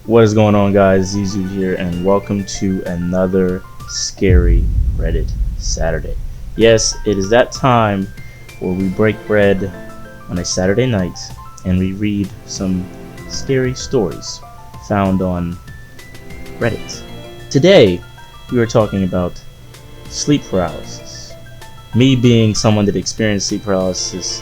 What is going on, guys? Zezuu here, and welcome to another scary Reddit Saturday. Yes, it is that time where we break bread on a Saturday night and we read some scary stories found on Reddit. Today, we are talking about sleep paralysis. Me being someone that experienced sleep paralysis,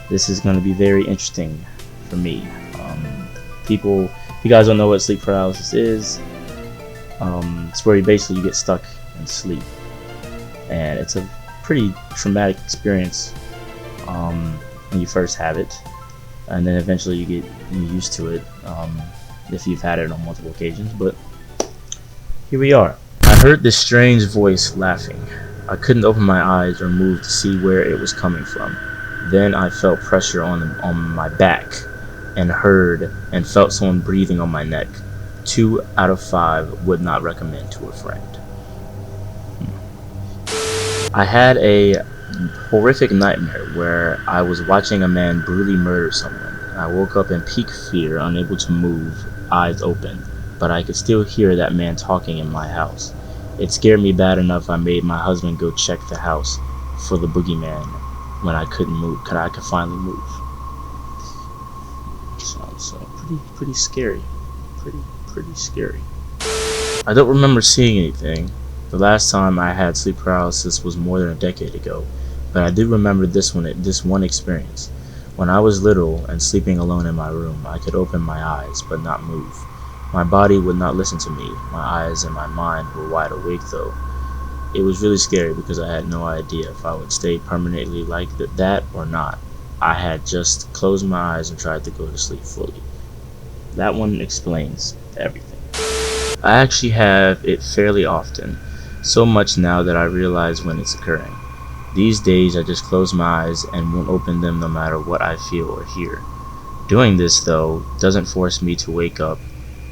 this is going to be very interesting for me. People, if you guys don't know what sleep paralysis is, it's where you get stuck in sleep, and it's a pretty traumatic experience when you first have it, and then eventually you get used to it if you've had it on multiple occasions. But here we are. I heard this strange voice laughing. I couldn't open my eyes or move to see where it was coming from. Then I felt pressure on my back and heard and felt someone breathing on my neck. 2 out of 5 would not recommend to a friend. I had a horrific nightmare where I was watching a man brutally murder someone. I woke up in peak fear, unable to move, eyes open, but I could still hear that man talking in my house. It scared me bad enough I made my husband go check the house for the boogeyman when I couldn't move, I could finally move. So pretty scary. Pretty scary. I don't remember seeing anything. The last time I had sleep paralysis was more than a decade ago, but I do remember this one experience. When I was little and sleeping alone in my room, I could open my eyes but not move. My body would not listen to me. My eyes and my mind were wide awake though. It was really scary because I had no idea if I would stay permanently like that or not. I had just closed my eyes and tried to go to sleep fully. That one explains everything. I actually have it fairly often, so much now that I realize when it's occurring. These days I just close my eyes and won't open them no matter what I feel or hear. Doing this though doesn't force me to wake up,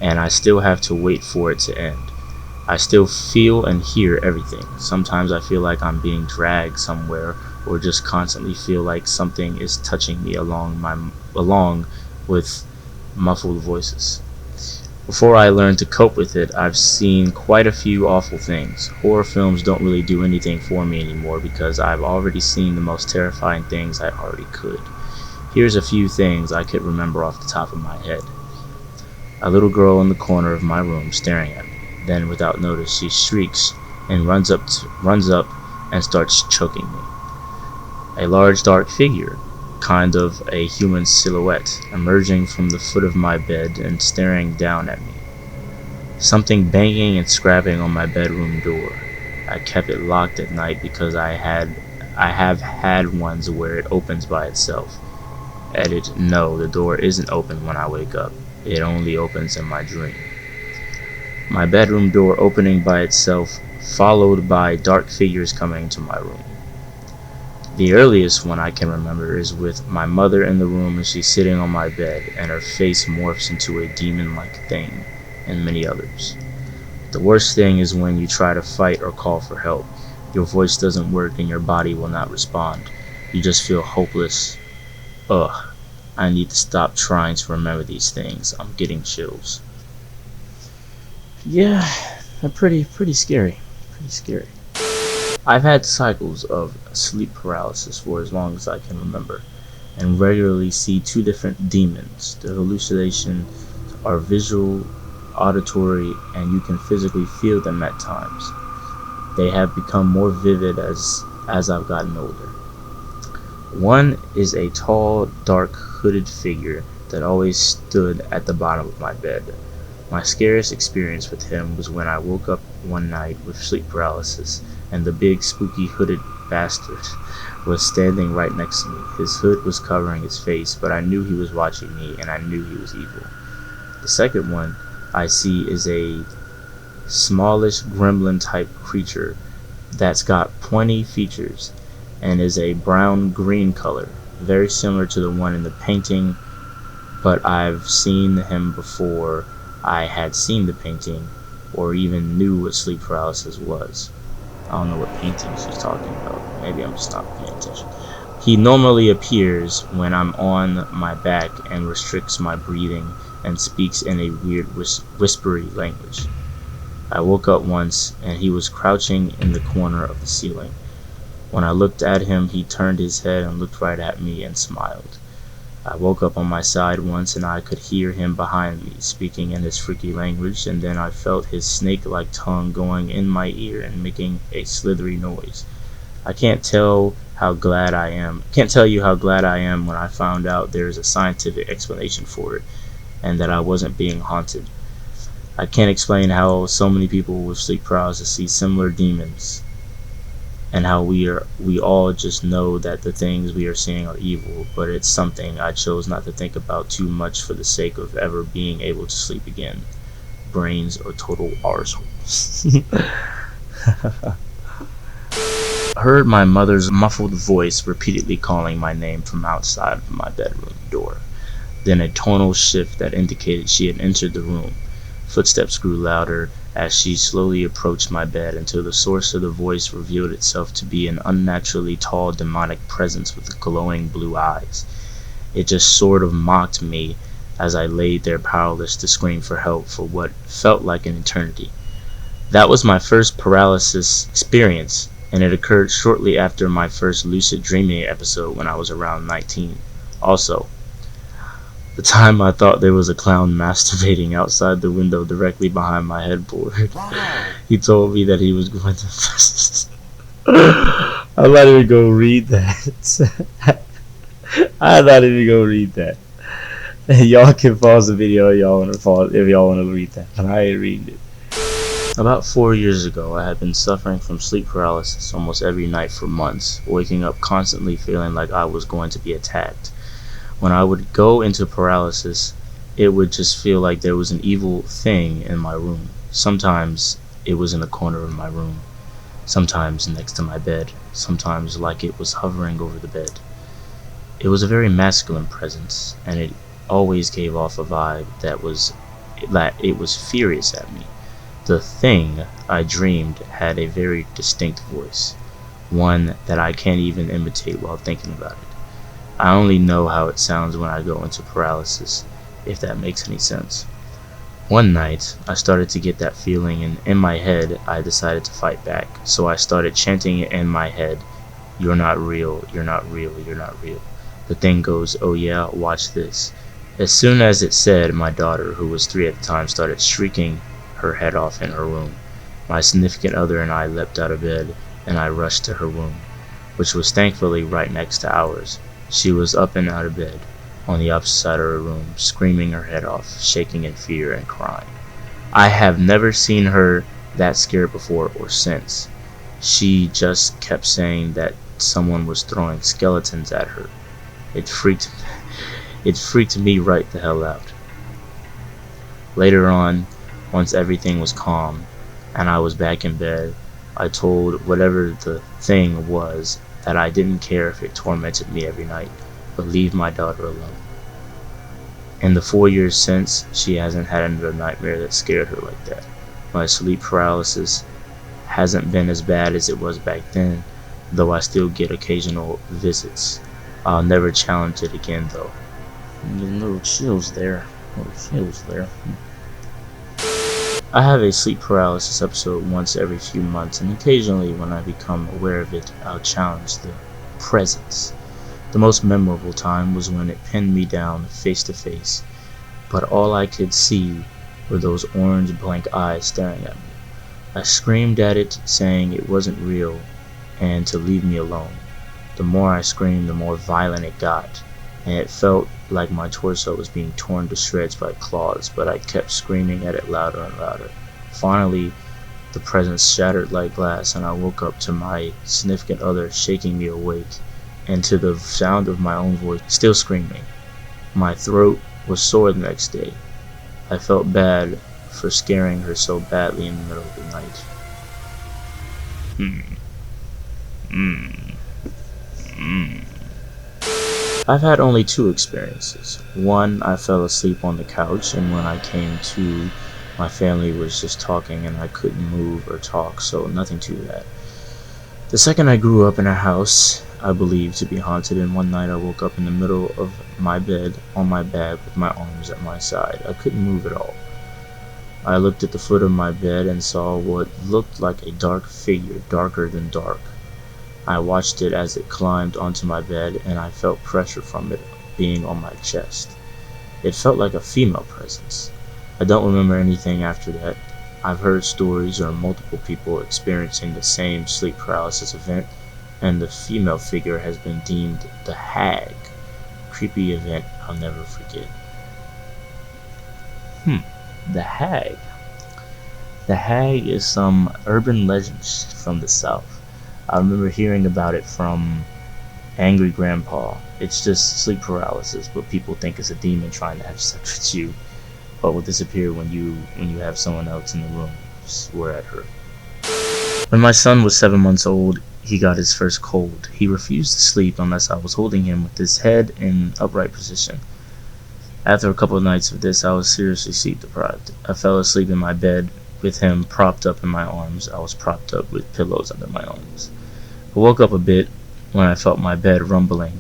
and I still have to wait for it to end. I still feel and hear everything. Sometimes I feel like I'm being dragged somewhere, or just constantly feel like something is touching me along with muffled voices. Before I learned to cope with it, I've seen quite a few awful things. Horror films don't really do anything for me anymore because I've already seen the most terrifying things I already could. Here's a few things I could remember off the top of my head. A little girl in the corner of my room staring at me. Then, without notice, she shrieks and runs up and starts choking me. A large dark figure, kind of a human silhouette, emerging from the foot of my bed and staring down at me. Something banging and scrapping on my bedroom door. I kept it locked at night because I have had ones where it opens by itself. Edit: no, the door isn't open when I wake up. It only opens in my dream. My bedroom door opening by itself, followed by dark figures coming to my room. The earliest one I can remember is with my mother in the room and she's sitting on my bed and her face morphs into a demon-like thing, and many others. The worst thing is when you try to fight or call for help. Your voice doesn't work and your body will not respond. You just feel hopeless. Ugh, I need to stop trying to remember these things. I'm getting chills. Yeah, they're pretty scary. Pretty scary. I've had cycles of sleep paralysis for as long as I can remember, and regularly see 2 different demons. The hallucinations are visual, auditory, and you can physically feel them at times. They have become more vivid as I've gotten older. One is a tall, dark, hooded figure that always stood at the bottom of my bed. My scariest experience with him was when I woke up one night with sleep paralysis, and the big spooky hooded bastard was standing right next to me. His hood was covering his face, but I knew he was watching me and I knew he was evil. The second one I see is a smallish gremlin type creature that's got pointy features and is a brown-green color, very similar to the one in the painting, but I've seen him before I had seen the painting or even knew what sleep paralysis was. I don't know what painting she's talking about. Maybe I'm just not paying attention. He normally appears when I'm on my back and restricts my breathing and speaks in a weird whispery language. I woke up once and he was crouching in the corner of the ceiling. When I looked at him, he turned his head and looked right at me and smiled. I woke up on my side once and I could hear him behind me speaking in his freaky language, and then I felt his snake-like tongue going in my ear and making a slithery noise. I can't tell you how glad I am when I found out there is a scientific explanation for it and that I wasn't being haunted. I can't explain how so many people with sleep paralysis see similar demons, and how we all just know that the things we are seeing are evil, but it's something I chose not to think about too much for the sake of ever being able to sleep again. Brains or total arseholes. I heard my mother's muffled voice repeatedly calling my name from outside of my bedroom door, then a tonal shift that indicated she had entered the room. Footsteps grew louder as she slowly approached my bed until the source of the voice revealed itself to be an unnaturally tall demonic presence with glowing blue eyes. It just sort of mocked me as I laid there powerless to scream for help for what felt like an eternity. That was my first paralysis experience, and it occurred shortly after my first lucid dreaming episode when I was around 19. Also, the time I thought there was a clown masturbating outside the window directly behind my headboard. Wow. He told me that he was going to... I'm not even going to read that. I'm not even going to read that. Y'all can pause the video if y'all want to read that, but I ain't reading it. About 4 years ago, I had been suffering from sleep paralysis almost every night for months, waking up constantly feeling like I was going to be attacked. When I would go into paralysis, it would just feel like there was an evil thing in my room. Sometimes it was in the corner of my room, sometimes next to my bed, sometimes like it was hovering over the bed. It was a very masculine presence, and it always gave off a vibe that it was furious at me. The thing I dreamed had a very distinct voice, one that I can't even imitate while thinking about it. I only know how it sounds when I go into paralysis, if that makes any sense. One night, I started to get that feeling, and in my head, I decided to fight back. So I started chanting it in my head, "You're not real, you're not real, you're not real." The thing goes, "Oh yeah, watch this." As soon as it said, my daughter, who was 3 at the time, started shrieking her head off in her room. My significant other and I leapt out of bed, and I rushed to her room, which was thankfully right next to ours. She was up and out of bed, on the opposite side of her room, screaming her head off, shaking in fear and crying. I have never seen her that scared before or since. She just kept saying that someone was throwing skeletons at her. It freaked me right the hell out. Later on, once everything was calm and I was back in bed, I told whatever the thing was that I didn't care if it tormented me every night, but leave my daughter alone. In the 4 years since, she hasn't had another nightmare that scared her like that. My sleep paralysis hasn't been as bad as it was back then, though I still get occasional visits. I'll never challenge it again though. Little chills there. I have a sleep paralysis episode once every few months, and occasionally when I become aware of it, I'll challenge the presence. The most memorable time was when it pinned me down face to face, but all I could see were those orange blank eyes staring at me. I screamed at it, saying it wasn't real and to leave me alone. The more I screamed, the more violent it got, and it felt like my torso was being torn to shreds by claws, but I kept screaming at it louder and louder. Finally, the presence shattered like glass, and I woke up to my significant other shaking me awake, and to the sound of my own voice still screaming. My throat was sore the next day. I felt bad for scaring her so badly in the middle of the night. I've had only 2 experiences. One, I fell asleep on the couch, and when I came to, my family was just talking and I couldn't move or talk, so nothing to that. The second, I grew up in a house I believe to be haunted, and one night I woke up in the middle of my bed, on my back, with my arms at my side. I couldn't move at all. I looked at the foot of my bed and saw what looked like a dark figure, darker than dark. I watched it as it climbed onto my bed, and I felt pressure from it being on my chest. It felt like a female presence. I don't remember anything after that. I've heard stories of multiple people experiencing the same sleep paralysis event, and the female figure has been deemed the hag. Creepy event I'll never forget. The hag. The hag is some urban legends from the south. I remember hearing about it from Angry Grandpa. It's just sleep paralysis, but people think it's a demon trying to have sex with you, but will disappear when you have someone else in the room. Swear at her. When my son was 7 months old, he got his first cold. He refused to sleep unless I was holding him with his head in upright position. After a couple of nights of this, I was seriously sleep deprived. I fell asleep in my bed with him propped up in my arms. I was propped up with pillows under my arms. I woke up a bit when I felt my bed rumbling,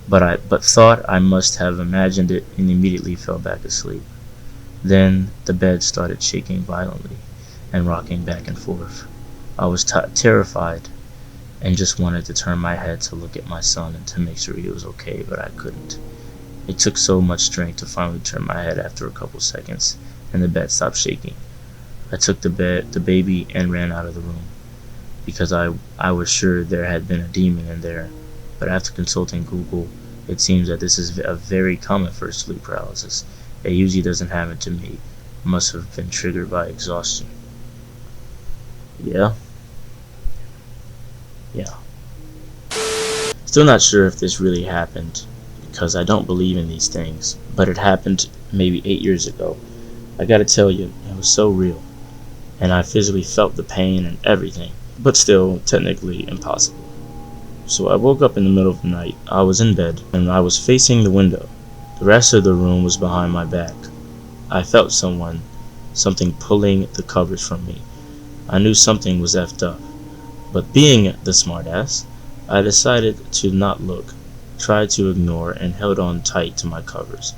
but thought I must have imagined it, and immediately fell back asleep. Then the bed started shaking violently and rocking back and forth. I was terrified and just wanted to turn my head to look at my son and to make sure he was okay, but I couldn't. It took so much strength to finally turn my head after a couple seconds, and the bed stopped shaking. I took the baby, and ran out of the room, because I was sure there had been a demon in there, but after consulting Google, it seems that this is a very common for sleep paralysis. It usually doesn't happen to me. Must have been triggered by exhaustion. Yeah. Still not sure if this really happened, because I don't believe in these things, but it happened maybe 8 years ago. I gotta tell you, it was so real, and I physically felt the pain and everything, but still technically impossible. So I woke up in the middle of the night. I was in bed, and I was facing the window. The rest of the room was behind my back. I felt something pulling the covers from me. I knew something was effed up, but being the smartass, I decided to not look, tried to ignore, and held on tight to my covers.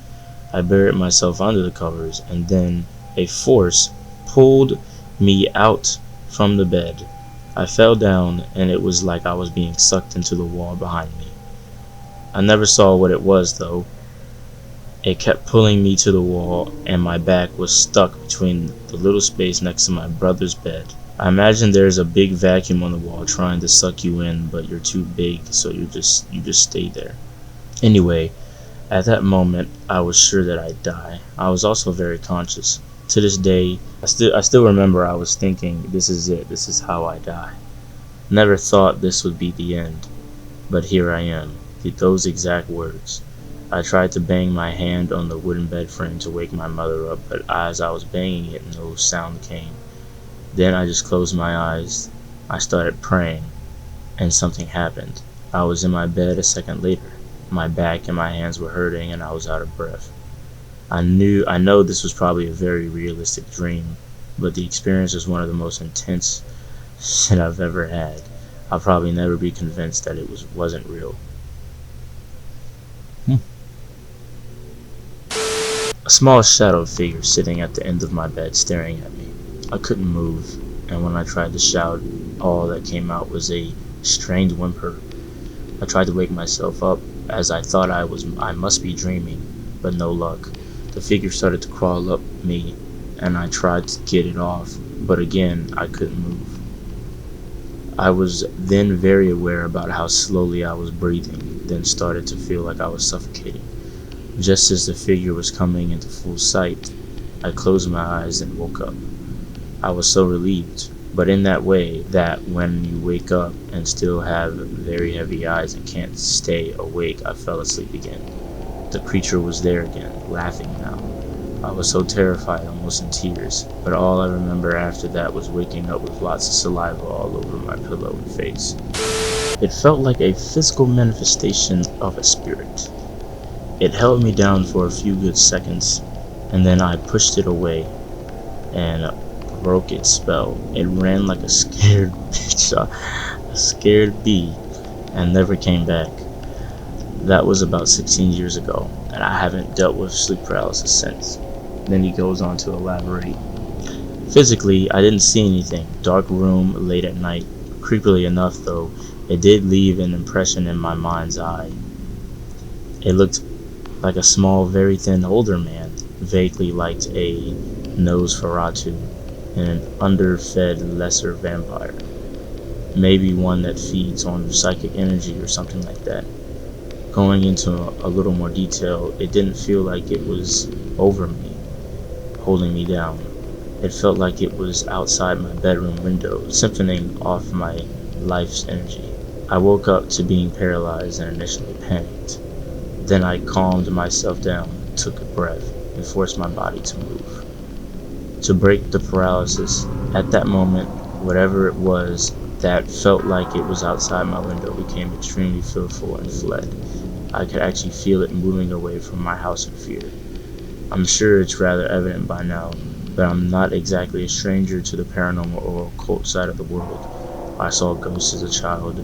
I buried myself under the covers, and then a force pulled me out from the bed. I fell down, and it was like I was being sucked into the wall behind me. I never saw what it was, though. It kept pulling me to the wall, and my back was stuck between the little space next to my brother's bed. I imagine there's a big vacuum on the wall trying to suck you in, but you're too big, so you just stay there. Anyway, at that moment, I was sure that I'd die. I was also very conscious. To this day, I still remember I was thinking, this is it, this is how I die. Never thought this would be the end, but here I am, those exact words. I tried to bang my hand on the wooden bed frame to wake my mother up, but as I was banging it, no sound came. Then I just closed my eyes. I started praying, and something happened. I was in my bed a second later. My back and my hands were hurting, and I was out of breath. I know this was probably a very realistic dream, but the experience was one of the most intense shit I've ever had. I'll probably never be convinced that it wasn't real. A small shadow figure sitting at the end of my bed staring at me. I couldn't move, and when I tried to shout, all that came out was a strained whimper. I tried to wake myself up, as I thought I must be dreaming, but no luck. The figure started to crawl up me, and I tried to get it off, but again, I couldn't move. I was then very aware about how slowly I was breathing, then started to feel like I was suffocating. Just as the figure was coming into full sight, I closed my eyes and woke up. I was so relieved, but in that way that when you wake up and still have very heavy eyes and can't stay awake, I fell asleep again. The creature was there again, laughing now. I was so terrified, almost in tears, but all I remember after that was waking up with lots of saliva all over my pillow and face. It felt like a physical manifestation of a spirit. It held me down for a few good seconds, and then I pushed it away and broke its spell. It ran like a scared bitch, a scared bee, and never came back. That was about 16 years ago, and I haven't dealt with sleep paralysis since. Then he goes on to elaborate. Physically, I didn't see anything. Dark room, late at night. Creepily enough, though, it did leave an impression in my mind's eye. It looked like a small, very thin older man, vaguely like a Nosferatu, and an underfed lesser vampire. Maybe one that feeds on psychic energy or something like that. Going into a little more detail, it didn't feel like it was over me, holding me down. It felt like it was outside my bedroom window, siphoning off my life's energy. I woke up to being paralyzed and initially panicked. Then I calmed myself down, took a breath, and forced my body to move. To break the paralysis, at that moment, whatever it was that felt like it was outside my window became extremely fearful and fled. I could actually feel it moving away from my house in fear. I'm sure it's rather evident by now, but I'm not exactly a stranger to the paranormal or occult side of the world. I saw ghosts as a child,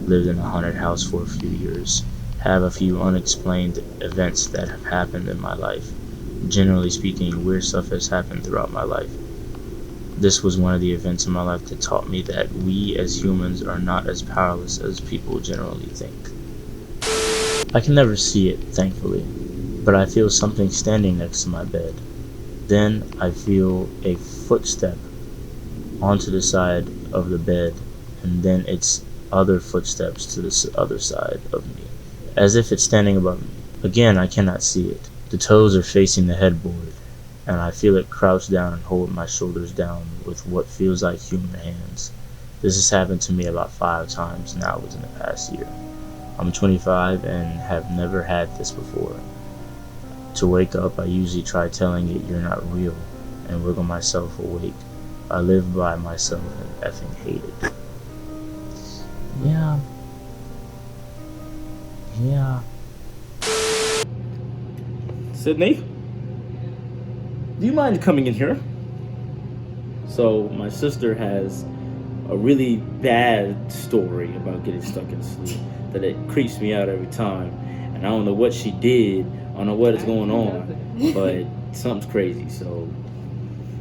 lived in a haunted house for a few years, have a few unexplained events that have happened in my life. Generally speaking, weird stuff has happened throughout my life. This was one of the events in my life that taught me that we as humans are not as powerless as people generally think. I can never see it, thankfully, but I feel something standing next to my bed. Then I feel a footstep onto the side of the bed, and then its other footsteps to the other side of me, as if it's standing above me. Again, I cannot see it. The toes are facing the headboard, and I feel it crouch down and hold my shoulders down with what feels like human hands. This has happened to me about 5 times now within the past year. I'm 25 and have never had this before. To wake up, I usually try telling it you're not real and wiggle myself awake. I live by myself and effing hate it. Yeah. Sydney? Do you mind coming in here? So, my sister has a really bad story about getting stuck in sleep that it creeps me out every time. And I don't know what she did, I don't know what is going on, but something's crazy, so.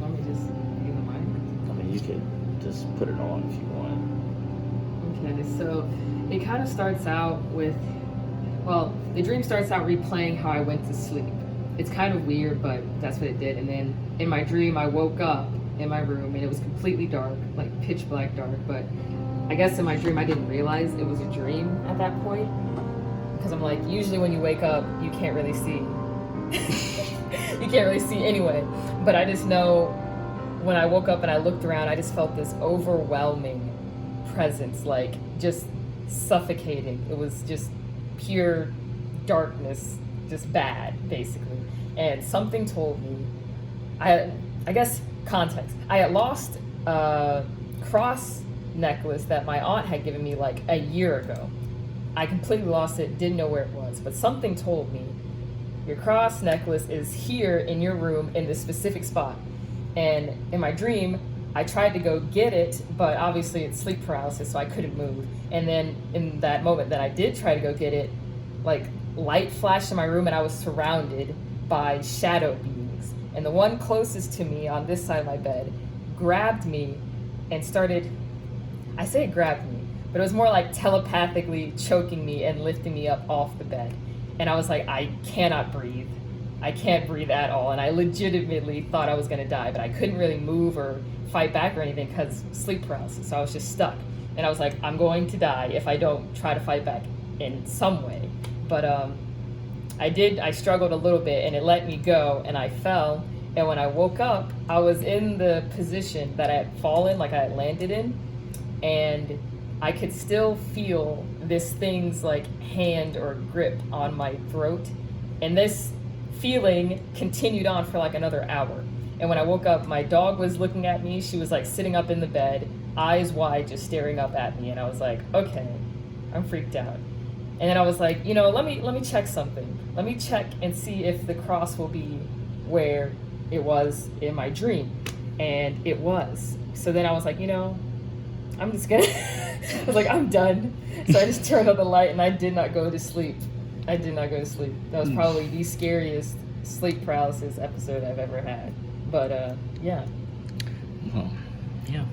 Let me just get the mic. I mean, you could just put it on if you want. Okay, so it kind of starts out with, well, the dream starts out replaying how I went to sleep. It's kind of weird, but that's what it did. And then in my dream, I woke up in my room and it was completely dark, like pitch black dark. But I guess in my dream, I didn't realize it was a dream at that point. Because I'm like, usually when you wake up, you can't really see. You can't really see anyway. But I just know when I woke up and I looked around, I just felt this overwhelming presence, like just suffocating. It was just pure darkness, just bad, basically. And something told me, I guess context, I had lost a cross necklace that my aunt had given me like a year ago. I completely lost it, didn't know where it was, but something told me, your cross necklace is here in your room in this specific spot. And in my dream, I tried to go get it, but obviously it's sleep paralysis, so I couldn't move. And then in that moment that I did try to go get it, like light flashed in my room and I was surrounded by shadow beings. And the one closest to me on this side of my bed grabbed me and started, I say it grabbed me, but it was more like telepathically choking me and lifting me up off the bed. And I was like, I cannot breathe. I can't breathe at all. And I legitimately thought I was gonna die, but I couldn't really move or fight back or anything because sleep paralysis. So I was just stuck. And I was like, I'm going to die if I don't try to fight back in some way. But I struggled a little bit and it let me go and I fell. And when I woke up, I was in the position that I had fallen, like I had landed in. And I could still feel this thing's like hand or grip on my throat. And this feeling continued on for like another hour. And when I woke up, my dog was looking at me. She was like sitting up in the bed, eyes wide, just staring up at me. And I was like, okay, I'm freaked out. And then I was like, let me check something. Let me check and see if the cross will be where it was in my dream. And it was. So then I was like, I'm just gonna. I was like, I'm done. So I just turned on the light and I did not go to sleep. I did not go to sleep. That was probably the scariest sleep paralysis episode I've ever had. But yeah. Well, yeah,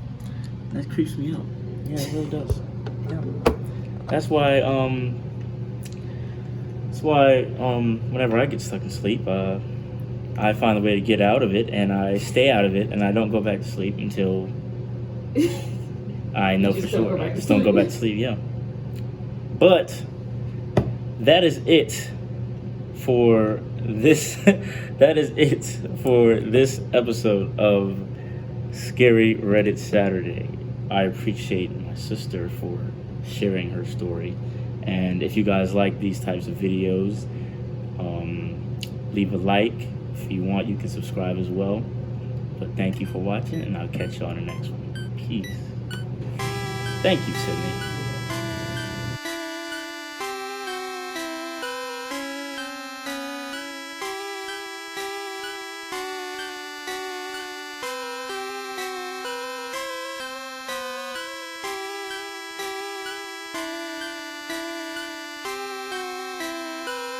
that creeps me out. Yeah, it really does. Yeah, that's why. Whenever I get stuck in sleep, I find a way to get out of it, and I stay out of it, and I don't go back to sleep until I know for sure. I just don't go back to sleep. Yeah. But that is it for this. That is it for this episode of Scary Reddit Saturday. I appreciate my sister for sharing her story. And if you guys like these types of videos, leave a like. If you want, you can subscribe as well. But thank you for watching, and I'll catch you on the next one. Peace. Thank you, Sydney.